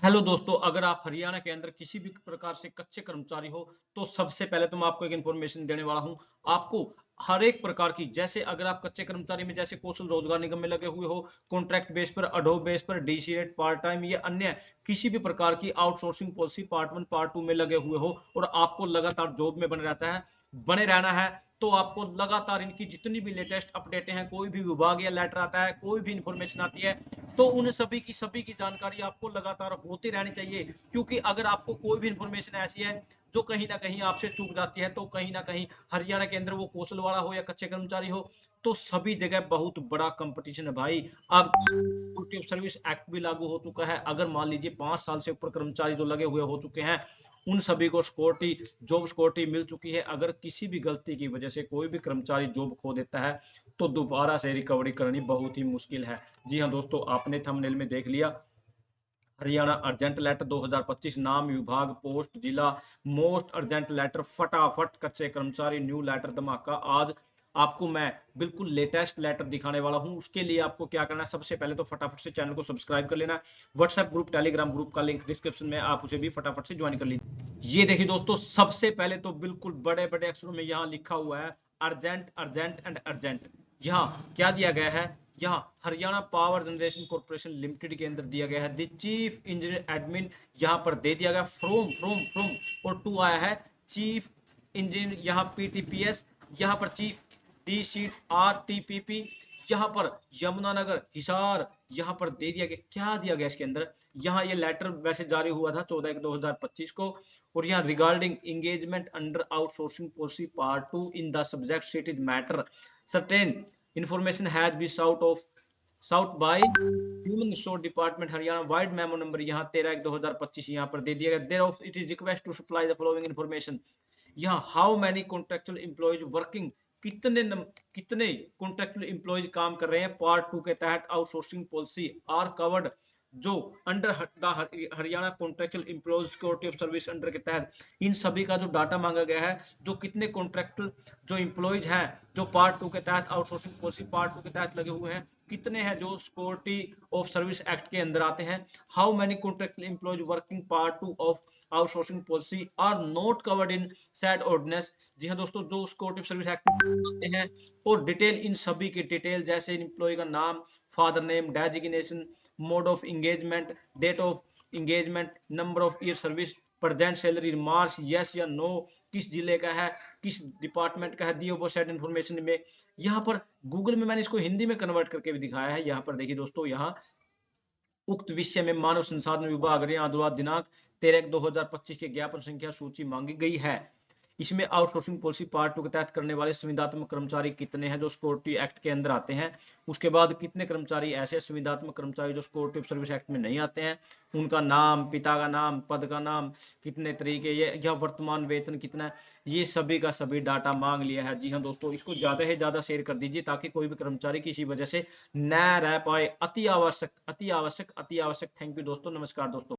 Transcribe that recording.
Hello दोस्तों, अगर आप हरियाणा के अंदर किसी भी प्रकार से कच्चे कर्मचारी हो, तो सबसे पहले तो मैं आपको एक इन्फॉर्मेशन देने वाला हूँ। आपको हर एक प्रकार की जैसे अगर आप कच्चे कर्मचारी में जैसे कौशल रोजगार निगम में लगे हुए हो, कॉन्ट्रैक्ट बेस पर, अडोब बेस पर, डीसी रेट, पार्ट टाइम या अन्य किसी भी प्रकार की आउटसोर्सिंग पॉलिसी पार्ट 1, पार्ट 2 में लगे हुए हो और आपको लगातार जॉब में बने रहना है, तो आपको लगातार इनकी जितनी भी लेटेस्ट अपडेटें हैं, कोई भी विभाग या लेटर आता है, कोई भी इंफॉर्मेशन आती है, तो उन सभी की जानकारी आपको लगातार होती रहनी चाहिए। क्योंकि अगर आपको कोई भी इंफॉर्मेशन ऐसी है जो कहीं ना कहीं आपसे चूक जाती है, तो कहीं ना कहीं हरियाणा के अंदर वो कौशल वाला हो या कच्चे कर्मचारी हो, तो सभी जगह बहुत बड़ा कंपटीशन है भाई। अब सर्विस एक्ट भी लागू हो चुका है। अगर मान लीजिए 5 साल से ऊपर कर्मचारी जो लगे हुए हो चुके हैं, उन सभी को सिक्योरिटी, जॉब सिक्योरिटी मिल चुकी है। अगर किसी भी गलती की वजह से कोई भी कर्मचारी जॉब खो देता है, तो दोबारा से रिकवरी करनी बहुत ही मुश्किल है। जी हाँ दोस्तों, आपने थंबनेल में देख लिया, हरियाणा अर्जेंट लेटर 2025, नाम, विभाग, पोस्ट, जिला, मोस्ट अर्जेंट लेटर, फटाफट कच्चे कर्मचारी, न्यू लेटर धमाका। आज आपको मैं बिल्कुल लेटेस्ट लेटर दिखाने वाला हूं। उसके लिए आपको क्या करना है, सबसे पहले तो फटाफट से चैनल को सब्सक्राइब कर लेना। व्हाट्सएप ग्रुप, टेलीग्राम ग्रुप का लिंक डिस्क्रिप्शन में, आप उसे भी फटाफट से ज्वाइन कर लीजिए। ये देखिए दोस्तों, सबसे पहले तो बिल्कुल बड़े बड़े अक्षरों में यहाँ लिखा हुआ है अर्जेंट, अर्जेंट एंड अर्जेंट। यहाँ क्या दिया गया है, यहाँ Haryana power generation corporation limited के अंदर दिया गया है द चीफ इंजीनियर एडमिन। यहाँ पर दे दिया गया फ्रोम और टू आया है चीफ इंजीनियर, यहाँ पीटीपीएस, यहाँ पर चीफ डी शीट आरटीपीपी, यहाँ पर यमुनानगर हिसार, यहाँ पर दे दिया गया। क्या दिया गया इसके अंदर, यहाँ ये लेटर वैसे जारी हुआ था 14/1/2025 को, और यहाँ regarding engagement under outsourcing policy part 2 in the subject stated matter certain information has been sought by human resource department Haryana vide memo number यहाँ 13/1/2025 यहाँ पर दे दिया गया। There of it is request to supply the following information. यहाँ how many contractual employees working, कितने contractual employees काम कर रहे हैं पार्ट 2 के तहत आउटसोर्सिंग पॉलिसी आर कवर्ड, जो under the Haryana contractual employees security of service under के तहत। इन सभी का जो डाटा मांगा गया है, जो कितने कॉन्ट्रेक्चुअल जो एम्प्लॉयज हैं जो पार्ट 2 के तहत आउटसोर्सिंग पॉलिसी पार्ट 2 के तहत लगे हुए हैं, कितने हैं जो सिक्योरिटी ऑफ सर्विस एक्ट के अंदर आते हैं। How many contractual employees working part 2 of outsourcing policy are not covered in said ordinance. जी हाँ दोस्तों, जो सिक्योरिटी सर्विस एक्ट आते हैं, और डिटेल इन सभी की डिटेल, जैसे एम्प्लॉय का नाम, father name, designation, mode of engagement, date of engagement, number of year service, present salary, March yes या नो, किस जिले का है, किस डिपार्टमेंट का है, दिए वो सेट इन्फॉर्मेशन में। यहाँ पर गूगल में मैंने इसको हिंदी में कन्वर्ट करके भी दिखाया है। यहाँ पर देखिए दोस्तों, यहाँ उक्त विषय में मानव संसाधन विभाग हरियाणा दिनांक 13/1/2025 के ज्ञापन संख्या सूची मांगी गई है। इसमें आउटसोर्सिंग पॉलिसी पार्ट 2 के तहत करने वाले संविदात्मक कर्मचारी कितने हैं जो सिक्योरिटी एक्ट के अंदर आते हैं। उसके बाद कितने कर्मचारी ऐसे संविदात्मक कर्मचारी जो सिक्योरिटी ऑफ सर्विस एक्ट में नहीं आते हैं, उनका नाम, पिता का नाम, पद का नाम, कितने तरीके ये या वर्तमान वेतन कितना है, ये सभी का सभी डाटा मांग लिया है। जी हाँ दोस्तों, इसको ज्यादा से ज्यादा शेयर कर दीजिए ताकि कोई भी कर्मचारी किसी वजह से न रह पाए। अति आवश्यक, अति आवश्यक, अति आवश्यक। थैंक यू दोस्तों, नमस्कार दोस्तों।